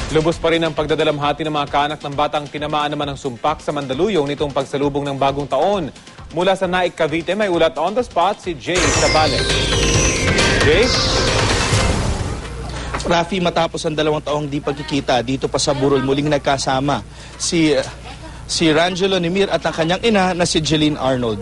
Lubos pa rin ang pagdadalamhati ng mga kaanak ng batang tinamaan naman ng sumpak sa Mandaluyong nitong pagsalubong ng bagong taon. Mula sa Naik, Cavite, may ulat on the spot si Jay Sabale. Jay? Rafi, matapos ang 2 taong di pagkikita, dito pa sa burol muling nagkasama si Rangelo Nimir at ang kanyang ina na si Jeline Arnold.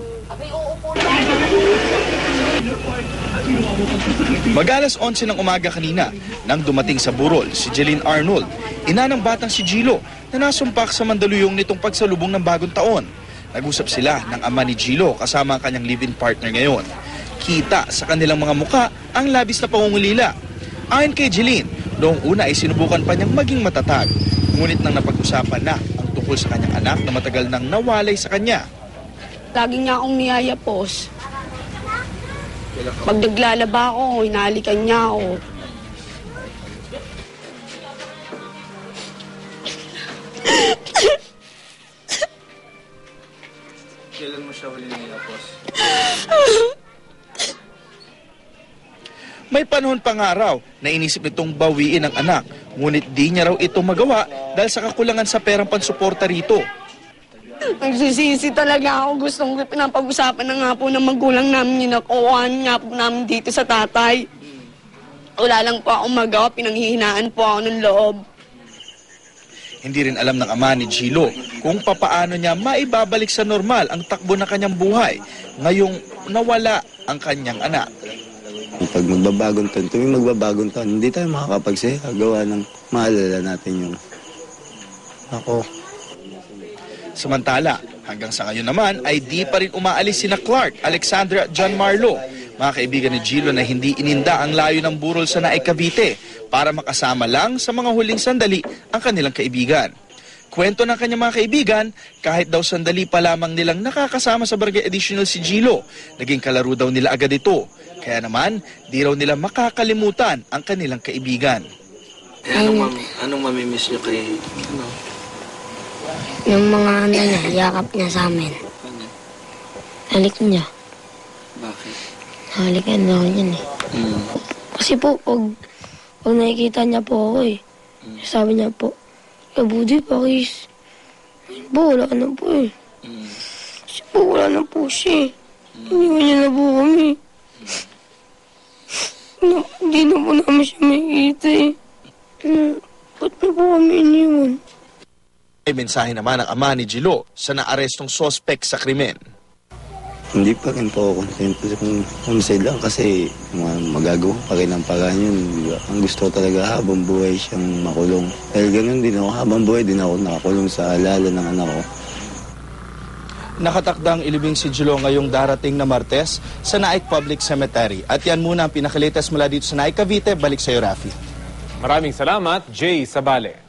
Mag-alas 11 ng umaga kanina nang dumating sa burol si Jeline Arnold, ina ng batang si Gilo na nasumpak sa Mandaluyong nitong pagsalubong ng bagong taon. Nag-usap sila ng ama ni Gilo kasama ang kanyang live-in partner ngayon. Kita sa kanilang mga muka ang labis na pangungulila. Ayon kay Jeline, noong una ay sinubukan pa niyang maging matatag. Ngunit nang napag-usapan na ang tungkol sa kanyang anak na matagal nang nawalay sa kanya. Lagi niya akong niyayapos. Pag naglalaba ako, hinalikan niya ako. Kailan mo siya huli niyayapos? May panahon pa nga raw na inisip nitong bawiin ang anak, ngunit di niya raw ito magawa dahil sa kakulangan sa perang pansuporta rito. Nagsisisi talaga ako. Gustong pinapag-usapan na nga po ng magulang namin yung nakuhaan nga po namin dito sa tatay. Wala lang po akong magawa, pinanghihinaan po ako ng loob. Hindi rin alam ng ama ni Gilo kung papaano niya maibabalik sa normal ang takbo ng kanyang buhay ngayong nawala ang kanyang anak. Pag magbabagong taon, tuwing magbabagong taon, hindi tayo makakapagsaya. Gawa ng maalala natin yung ako. Samantala, hanggang sa ngayon naman ay di pa rin umaalis sina Clark, Alexandra at John Marlo, mga kaibigan ni Gilo na hindi ininda ang layo ng burol sa Naik, Cavite para makasama lang sa mga huling sandali ang kanilang kaibigan. Kwento ng kanyang mga kaibigan, kahit daw sandali pa lamang nilang nakakasama sa Barangay Additional si Gilo, naging kalaro daw nila agad ito. Kaya naman, di raw nila makakalimutan ang kanilang kaibigan. Anong mamimiss niyo kay Yung mga niya, yakap niya sa amin. Halik niya. Bakit? Halikan daw niyan eh. Kasi po, pag nakikita niya po ako eh, sabi niya po, Budi, pakis. Po, wala na po eh. Kasi po, wala na po siya eh. Hindi niya na po kami. Hindi na po namin siya makikita eh. Ba't po kami iniwan? May mensahe naman ang ama ni Gilo sa naarestong sospek sa krimen. Hindi pa rin po ako kontento kung homicide lang kasi magagawa pa rin ang paraan yun. Ang gusto talaga habang buhay siyang makulong. Dahil ganun din ako, habang buhay din ako nakakulong sa alala ng anak ko. Nakatakdang ilibing si Gilo ngayong darating na Martes sa Naik Public Cemetery. At yan muna ang pinakalitas mula dito sa Naik, Cavite. Balik sa iyo, Rafi. Maraming salamat, Jay Sabale.